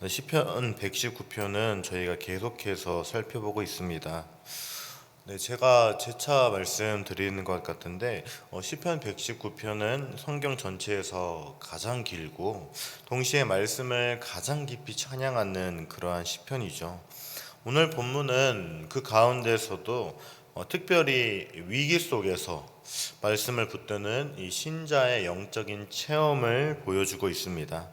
시편 119편은 저희가 계속해서 살펴보고 있습니다. 네, 제가 재차 말씀드리는 것 같은데 시편 119편은 성경 전체에서 가장 길고 동시에 말씀을 가장 깊이 찬양하는 그러한 시편이죠. 오늘 본문은 그 가운데서도 특별히 위기 속에서 말씀을 붙드는 이 신자의 영적인 체험을 보여주고 있습니다.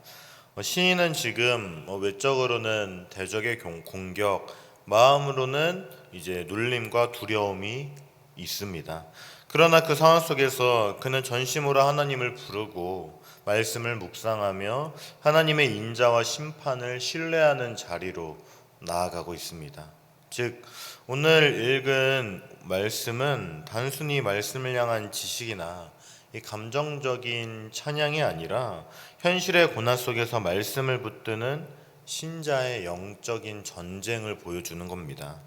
시인은 지금 외적으로는 대적의 공격, 마음으로는 이제 눌림과 두려움이 있습니다. 그러나 그 상황 속에서 그는 전심으로 하나님을 부르고 말씀을 묵상하며 하나님의 인자와 심판을 신뢰하는 자리로 나아가고 있습니다. 즉, 오늘 읽은 말씀은 단순히 말씀을 향한 지식이나 이 감정적인 찬양이 아니라 현실의 고난 속에서 말씀을 붙드는 신자의 영적인 전쟁을 보여주는 겁니다.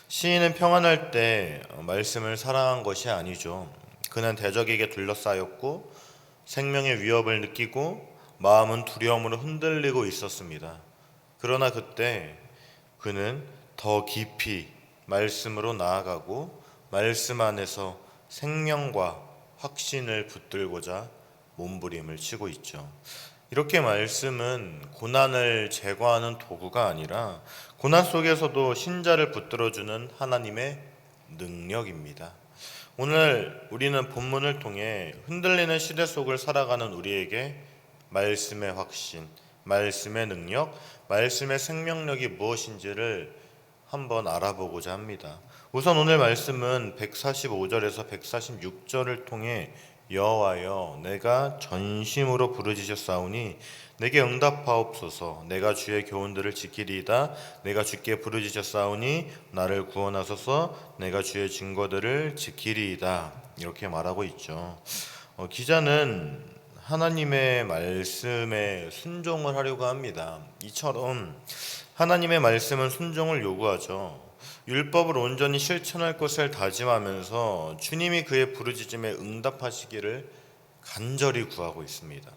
시인은 평안할 때 말씀을 사랑한 것이 아니죠. 그는 대적에게 둘러싸였고 생명의 위협을 느끼고 마음은 두려움으로 흔들리고 있었습니다. 그러나 그때 그는 더 깊이 말씀으로 나아가고 말씀 안에서 생명과 확신을 붙들고자 몸부림을 치고 있죠. 이렇게 말씀은 고난을 제거하는 도구가 아니라 고난 속에서도 신자를 붙들어주는 하나님의 능력입니다. 오늘 우리는 본문을 통해 흔들리는 시대 속을 살아가는 우리에게 말씀의 확신, 말씀의 능력, 말씀의 생명력이 무엇인지를 한번 알아보고자 합니다. 우선 오늘 말씀은 145절에서 146절을 통해 여호와여 내가 전심으로 부르짖었사오니 내게 응답하옵소서. 내가 주의 교훈들을 지키리이다. 내가 주께 부르짖었사오니 나를 구원하소서. 내가 주의 증거들을 지키리이다. 이렇게 말하고 있죠. 기자는 하나님의 말씀에 순종을 하려고 합니다. 이처럼 하나님의 말씀은 순종을 요구하죠. 율법을 온전히 실천할 것을 다짐하면서 주님이 그의 부르짖음에 응답하시기를 간절히 구하고 있습니다.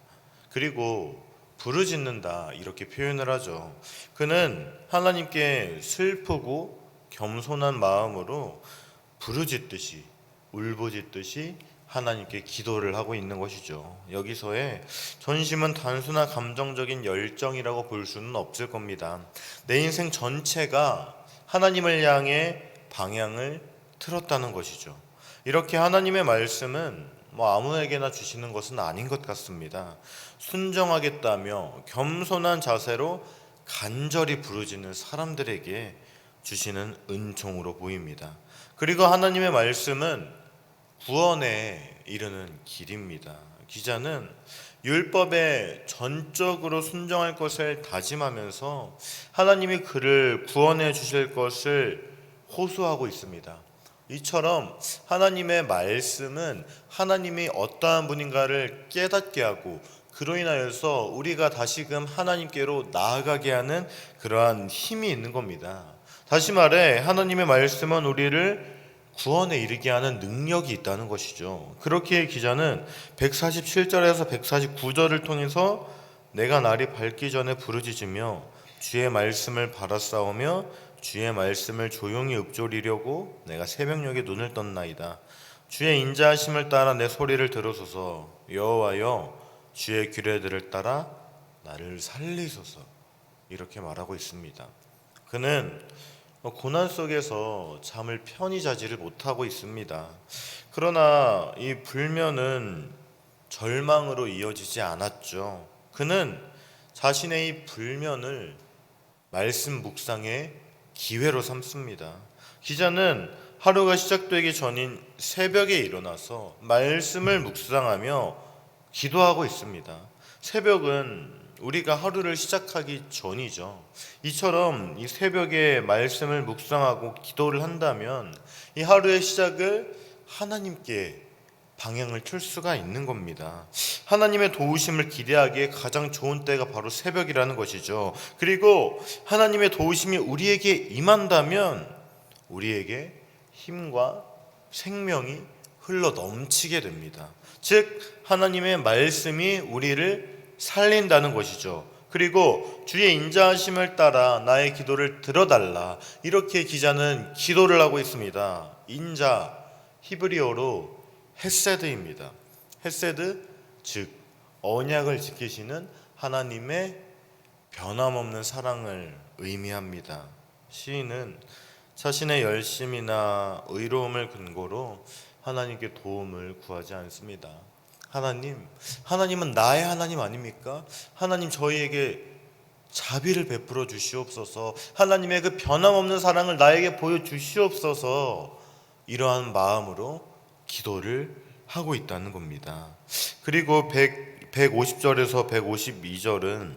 그리고 부르짖는다 이렇게 표현을 하죠. 그는 하나님께 슬프고 겸손한 마음으로 부르짖듯이 울부짖듯이 하나님께 기도를 하고 있는 것이죠. 여기서의 전심은 단순한 감정적인 열정이라고 볼 수는 없을 겁니다. 내 인생 전체가 하나님을 향해 방향을 틀었다는 것이죠. 이렇게 하나님의 말씀은 아무에게나 주시는 것은 아닌 것 같습니다. 순정하겠다며 겸손한 자세로 간절히 부르짖는 사람들에게 주시는 은총으로 보입니다. 그리고 하나님의 말씀은 구원에 이르는 길입니다. 기자는 율법에 전적으로 순종할 것을 다짐하면서 하나님이 그를 구원해 주실 것을 호소하고 있습니다. 이처럼 하나님의 말씀은 하나님이 어떠한 분인가를 깨닫게 하고 그로 인하여서 우리가 다시금 하나님께로 나아가게 하는 그러한 힘이 있는 겁니다. 다시 말해 하나님의 말씀은 우리를 구원에 이르게 하는 능력이 있다는 것이죠. 그렇게 기자는 147절에서 149절을 통해서 내가 날이 밝기 전에 부르짖으며 주의 말씀을 바라싸우며 주의 말씀을 조용히 읊조리려고 내가 새벽녘에 눈을 떴나이다. 주의 인자하심을 따라 내 소리를 들으소서. 여호와여 주의 규례들을 따라 나를 살리소서. 이렇게 말하고 있습니다. 그는 고난 속에서 잠을 편히 자지를 못하고 있습니다. 그러나 이 불면은 절망으로 이어지지 않았죠. 그는 자신의 이 불면을 말씀 묵상의 기회로 삼습니다. 기자는 하루가 시작되기 전인 새벽에 일어나서 말씀을 묵상하며 기도하고 있습니다. 새벽은 우리가 하루를 시작하기 전이죠. 이처럼 이 새벽에 말씀을 묵상하고 기도를 한다면 이 하루의 시작을 하나님께 방향을 틀 수가 있는 겁니다. 하나님의 도우심을 기대하기에 가장 좋은 때가 바로 새벽이라는 것이죠. 그리고 하나님의 도우심이 우리에게 임한다면 우리에게 힘과 생명이 흘러 넘치게 됩니다. 즉 하나님의 말씀이 우리를 살린다는 것이죠. 그리고 주의 인자하심을 따라 나의 기도를 들어달라. 이렇게 기자는 기도를 하고 있습니다. 인자, 히브리어로 헤세드입니다. 헤세드, 즉 언약을 지키시는 하나님의 변함없는 사랑을 의미합니다. 시인은 자신의 열심이나 의로움을 근거로 하나님께 도움을 구하지 않습니다. 하나님은 나의 하나님 아닙니까? 하나님, 저희에게 자비를 베풀어 주시옵소서. 하나님의 그 변함없는 사랑을 나에게 보여주시옵소서. 이러한 마음으로 기도를 하고 있다는 겁니다. 그리고 150절에서 152절은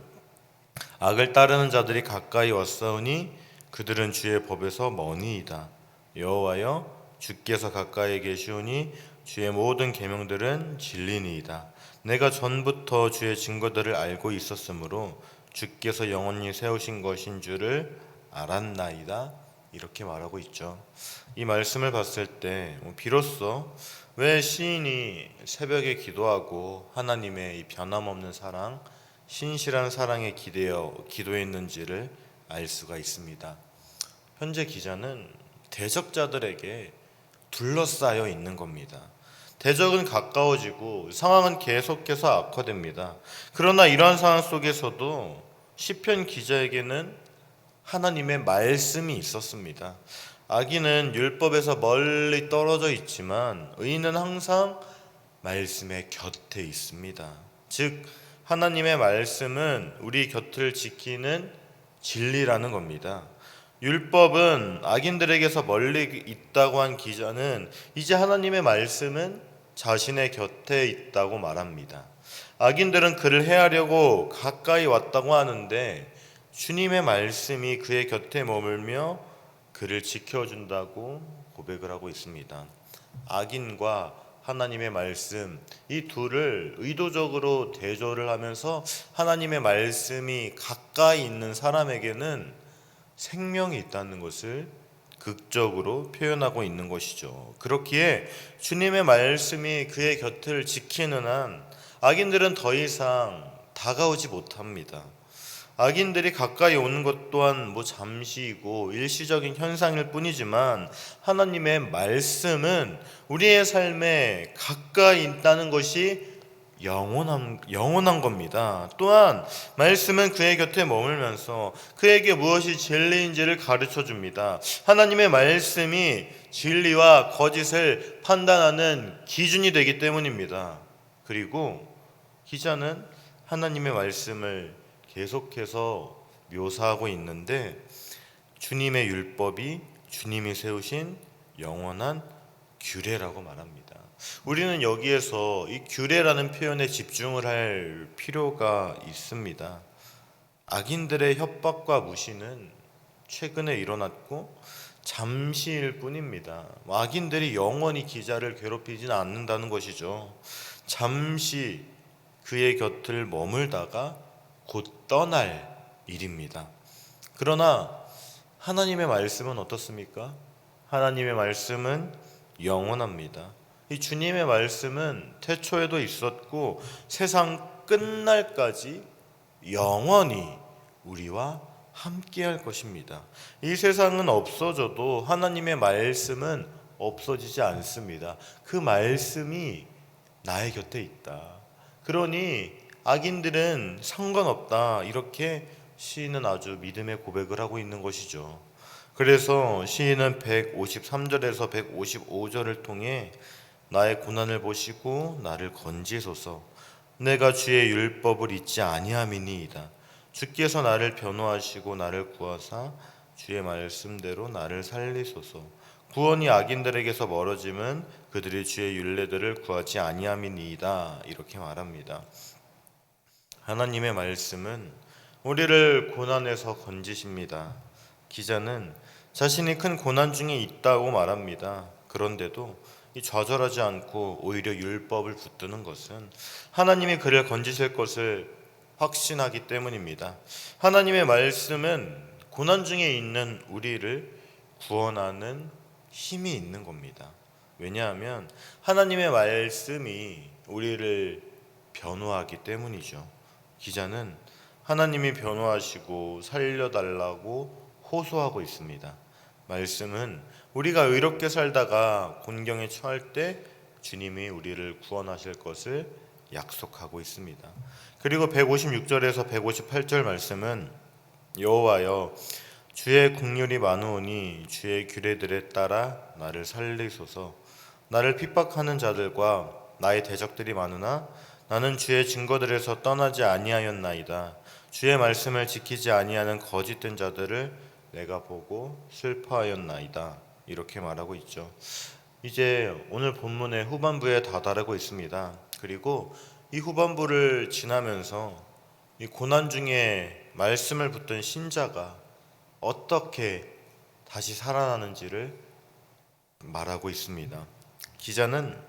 악을 따르는 자들이 가까이 왔사오니 그들은 주의 법에서 머니이다. 여호와여, 주께서 가까이 계시오니 주의 모든 계명들은 진리니이다. 내가 전부터 주의 증거들을 알고 있었으므로 주께서 영원히 세우신 것인 줄을 알았나이다. 이렇게 말하고 있죠. 이 말씀을 봤을 때 비로소 왜 시인이 새벽에 기도하고 하나님의 이 변함없는 사랑, 신실한 사랑에 기대어 기도했는지를 알 수가 있습니다. 현재 기자는 대적자들에게 둘러싸여 있는 겁니다. 대적은 가까워지고 상황은 계속해서 악화됩니다. 그러나 이러한 상황 속에서도 시편 기자에게는 하나님의 말씀이 있었습니다. 악인은 율법에서 멀리 떨어져 있지만 의인은 항상 말씀의 곁에 있습니다. 즉 하나님의 말씀은 우리 곁을 지키는 진리라는 겁니다. 율법은 악인들에게서 멀리 있다고 한 기자는 이제 하나님의 말씀은 자신의 곁에 있다고 말합니다. 악인들은 그를 해하려고 가까이 왔다고 하는데 주님의 말씀이 그의 곁에 머물며 그를 지켜준다고 고백을 하고 있습니다. 악인과 하나님의 말씀, 이 둘을 의도적으로 대조를 하면서 하나님의 말씀이 가까이 있는 사람에게는 생명이 있다는 것을 극적으로 표현하고 있는 것이죠. 그렇기에 주님의 말씀이 그의 곁을 지키는 한 악인들은 더 이상 다가오지 못합니다. 악인들이 가까이 오는 것 또한 잠시이고 일시적인 현상일 뿐이지만 하나님의 말씀은 우리의 삶에 가까이 있다는 것이 영원한 겁니다. 또한 말씀은 그의 곁에 머물면서 그에게 무엇이 진리인지를 가르쳐 줍니다. 하나님의 말씀이 진리와 거짓을 판단하는 기준이 되기 때문입니다. 그리고 기자는 하나님의 말씀을 계속해서 묘사하고 있는데 주님의 율법이 주님이 세우신 영원한 규례라고 말합니다. 우리는 여기에서 이 규례라는 표현에 집중을 할 필요가 있습니다. 악인들의 협박과 무시는 최근에 일어났고 잠시일 뿐입니다. 악인들이 영원히 기자를 괴롭히지는 않는다는 것이죠. 잠시 그의 곁을 머물다가 곧 떠날 일입니다. 그러나 하나님의 말씀은 어떻습니까? 하나님의 말씀은 영원합니다. 이 주님의 말씀은 태초에도 있었고 세상 끝날까지 영원히 우리와 함께할 것입니다. 이 세상은 없어져도 하나님의 말씀은 없어지지 않습니다. 그 말씀이 나의 곁에 있다. 그러니 악인들은 상관없다. 이렇게 시인은 아주 믿음의 고백을 하고 있는 것이죠. 그래서 시인은 153절에서 155절을 통해 나의 고난을 보시고 나를 건지소서. 내가 주의 율법을 잊지 아니함이니이다. 주께서 나를 변호하시고 나를 구하사 주의 말씀대로 나를 살리소서. 구원이 악인들에게서 멀어짐은 그들이 주의 율례들을 구하지 아니함이니이다. 이렇게 말합니다. 하나님의 말씀은 우리를 고난에서 건지십니다. 기자는 자신이 큰 고난 중에 있다고 말합니다. 그런데도 좌절하지 않고 오히려 율법을 붙드는 것은 하나님이 그를 건지실 것을 확신하기 때문입니다. 하나님의 말씀은 고난 중에 있는 우리를 구원하는 힘이 있는 겁니다. 왜냐하면 하나님의 말씀이 우리를 변호하기 때문이죠. 기자는 하나님이 변호하시고 살려달라고 호소하고 있습니다. 말씀은 우리가 의롭게 살다가 곤경에 처할 때 주님이 우리를 구원하실 것을 약속하고 있습니다. 그리고 156절에서 158절 말씀은 여호와여 주의 긍휼이 많으오니 주의 규례들에 따라 나를 살리소서. 나를 핍박하는 자들과 나의 대적들이 많으나 나는 주의 증거들에서 떠나지 아니하였나이다. 주의 말씀을 지키지 아니하는 거짓된 자들을 내가 보고 슬퍼하였나이다. 이렇게 말하고 있죠. 이제 오늘 본문의 후반부에 다다르고 있습니다. 그리고 이 후반부를 지나면서 이 고난 중에 말씀을 붙든 신자가 어떻게 다시 살아나는지를 말하고 있습니다. 기자는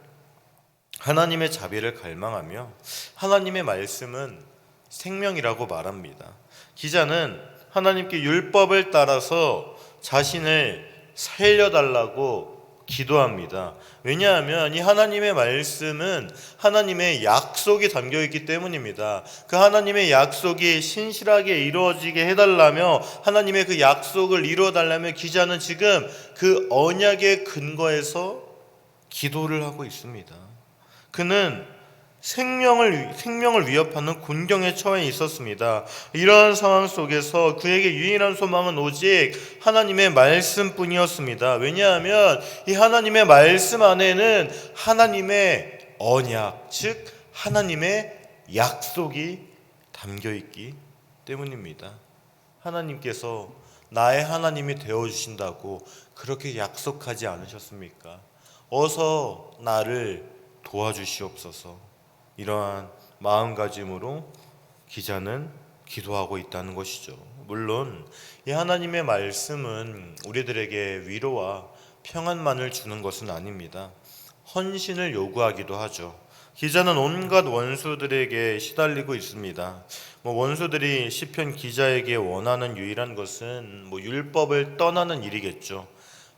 하나님의 자비를 갈망하며 하나님의 말씀은 생명이라고 말합니다. 기자는 하나님께 율법을 따라서 자신을 살려달라고 기도합니다. 왜냐하면 이 하나님의 말씀은 하나님의 약속이 담겨 있기 때문입니다. 그 하나님의 약속이 신실하게 이루어지게 해달라며 하나님의 그 약속을 이루어달라며 기자는 지금 그 언약의 근거에서 기도를 하고 있습니다. 그는 생명을 위협하는 곤경에 처해 있었습니다. 이러한 상황 속에서 그에게 유일한 소망은 오직 하나님의 말씀뿐이었습니다. 왜냐하면 이 하나님의 말씀 안에는 하나님의 언약, 즉 하나님의 약속이 담겨 있기 때문입니다. 하나님께서 나의 하나님이 되어주신다고 그렇게 약속하지 않으셨습니까? 어서 나를 도와주시옵소서. 이러한 마음가짐으로 기자는 기도하고 있다는 것이죠. 물론 이 하나님의 말씀은 우리들에게 위로와 평안만을 주는 것은 아닙니다. 헌신을 요구하기도 하죠. 기자는 온갖 원수들에게 시달리고 있습니다. 원수들이 시편 기자에게 원하는 유일한 것은 율법을 떠나는 일이겠죠.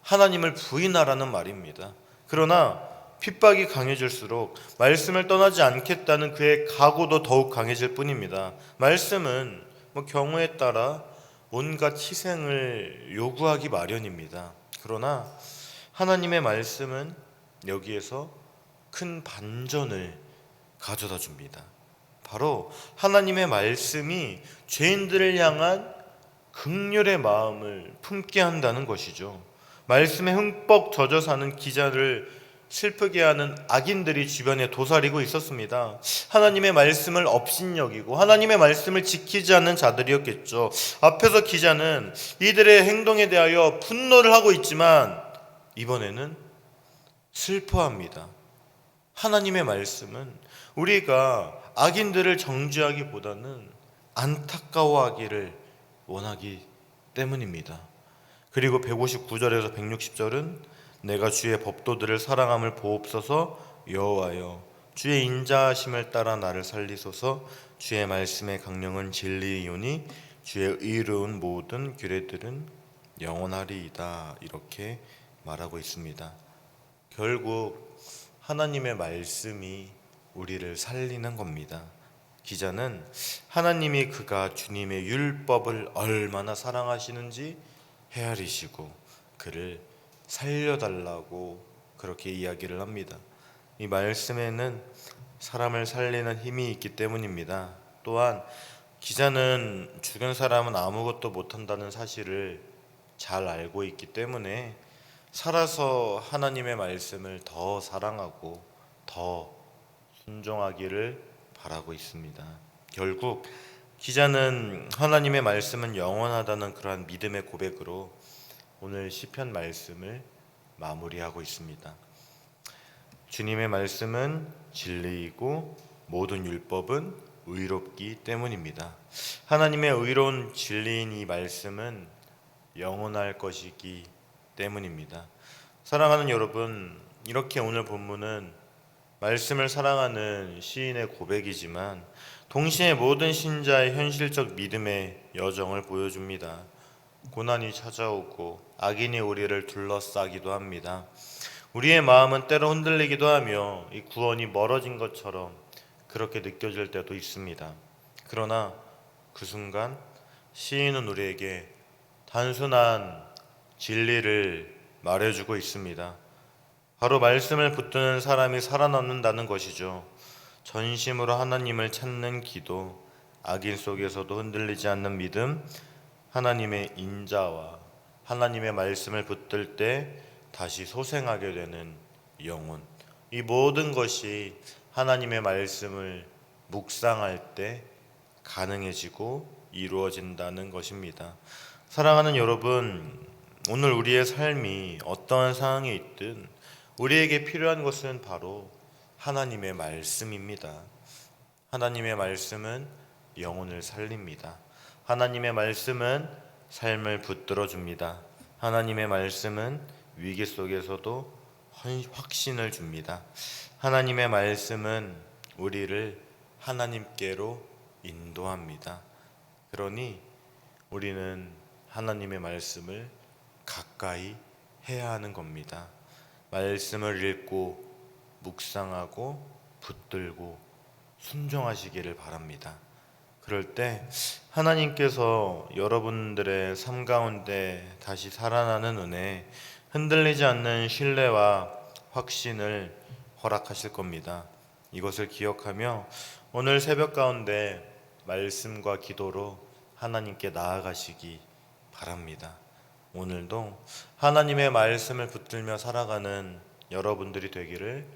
하나님을 부인하라는 말입니다. 그러나 핍박이 강해질수록 말씀을 떠나지 않겠다는 그의 각오도 더욱 강해질 뿐입니다. 말씀은 경우에 따라 온갖 희생을 요구하기 마련입니다. 그러나 하나님의 말씀은 여기에서 큰 반전을 가져다 줍니다. 바로 하나님의 말씀이 죄인들을 향한 긍휼의 마음을 품게 한다는 것이죠. 말씀에 흠뻑 젖어 사는 기자를 슬프게 하는 악인들이 주변에 도사리고 있었습니다. 하나님의 말씀을 업신여기고 하나님의 말씀을 지키지 않는 자들이었겠죠. 앞에서 기자는 이들의 행동에 대하여 분노를 하고 있지만 이번에는 슬퍼합니다. 하나님의 말씀은 우리가 악인들을 정죄하기보다는 안타까워하기를 원하기 때문입니다. 그리고 159절에서 160절은 내가 주의 법도들을 사랑함을 보옵소서. 여호와여 주의 인자하심을 따라 나를 살리소서. 주의 말씀의 강령은 진리이오니 주의 의로운 모든 규례들은 영원하리이다. 이렇게 말하고 있습니다. 결국 하나님의 말씀이 우리를 살리는 겁니다. 기자는 하나님이 그가 주님의 율법을 얼마나 사랑하시는지 헤아리시고 그를 살려달라고 그렇게 이야기를 합니다. 이 말씀에는 사람을 살리는 힘이 있기 때문입니다. 또한 기자는 죽은 사람은 아무것도 못한다는 사실을 잘 알고 있기 때문에 살아서 하나님의 말씀을 더 사랑하고 더 순종하기를 바라고 있습니다. 결국 기자는 하나님의 말씀은 영원하다는 그러한 믿음의 고백으로 오늘 시편 말씀을 마무리하고 있습니다. 주님의 말씀은 진리이고 모든 율법은 의롭기 때문입니다. 하나님의 의로운 진리인 이 말씀은 영원할 것이기 때문입니다. 사랑하는 여러분, 이렇게 오늘 본문은 말씀을 사랑하는 시인의 고백이지만 동시에 모든 신자의 현실적 믿음의 여정을 보여줍니다. 고난이 찾아오고 악인이 우리를 둘러싸기도 합니다. 우리의 마음은 때로 흔들리기도 하며 이 구원이 멀어진 것처럼 그렇게 느껴질 때도 있습니다. 그러나 그 순간 시인은 우리에게 단순한 진리를 말해주고 있습니다. 바로 말씀을 붙드는 사람이 살아남는다는 것이죠. 전심으로 하나님을 찾는 기도, 악인 속에서도 흔들리지 않는 믿음, 하나님의 인자와 하나님의 말씀을 붙들 때 다시 소생하게 되는 영혼, 이 모든 것이 하나님의 말씀을 묵상할 때 가능해지고 이루어진다는 것입니다. 사랑하는 여러분, 오늘 우리의 삶이 어떠한 상황에 있든 우리에게 필요한 것은 바로 하나님의 말씀입니다. 하나님의 말씀은 영혼을 살립니다. 하나님의 말씀은 삶을 붙들어 줍니다. 하나님의 말씀은 위기 속에서도 확신을 줍니다. 하나님의 말씀은 우리를 하나님께로 인도합니다. 그러니 우리는 하나님의 말씀을 가까이 해야 하는 겁니다. 말씀을 읽고 묵상하고 붙들고 순종하시기를 바랍니다. 그럴 때 하나님께서 여러분들의 삶 가운데 다시 살아나는 은혜, 흔들리지 않는 신뢰와 확신을 허락하실 겁니다. 이것을 기억하며 오늘 새벽 가운데 말씀과 기도로 하나님께 나아가시기 바랍니다. 오늘도 하나님의 말씀을 붙들며 살아가는 여러분들이 되기를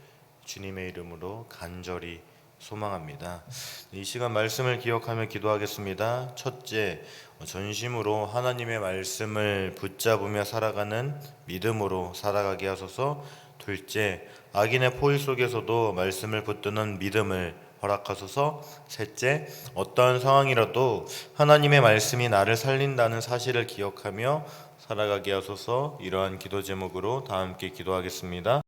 주님의 이름으로 간절히 소망합니다. 이 시간 말씀을 기억하며 기도하겠습니다. 첫째, 전심으로 하나님의 말씀을 붙잡으며 살아가는 믿음으로 살아가게 하소서. 둘째, 악인의 포위 속에서도 말씀을 붙드는 믿음을 허락하소서. 셋째, 어떠한 상황이라도 하나님의 말씀이 나를 살린다는 사실을 기억하며 살아가게 하소서. 이러한 기도 제목으로 다 함께 기도하겠습니다.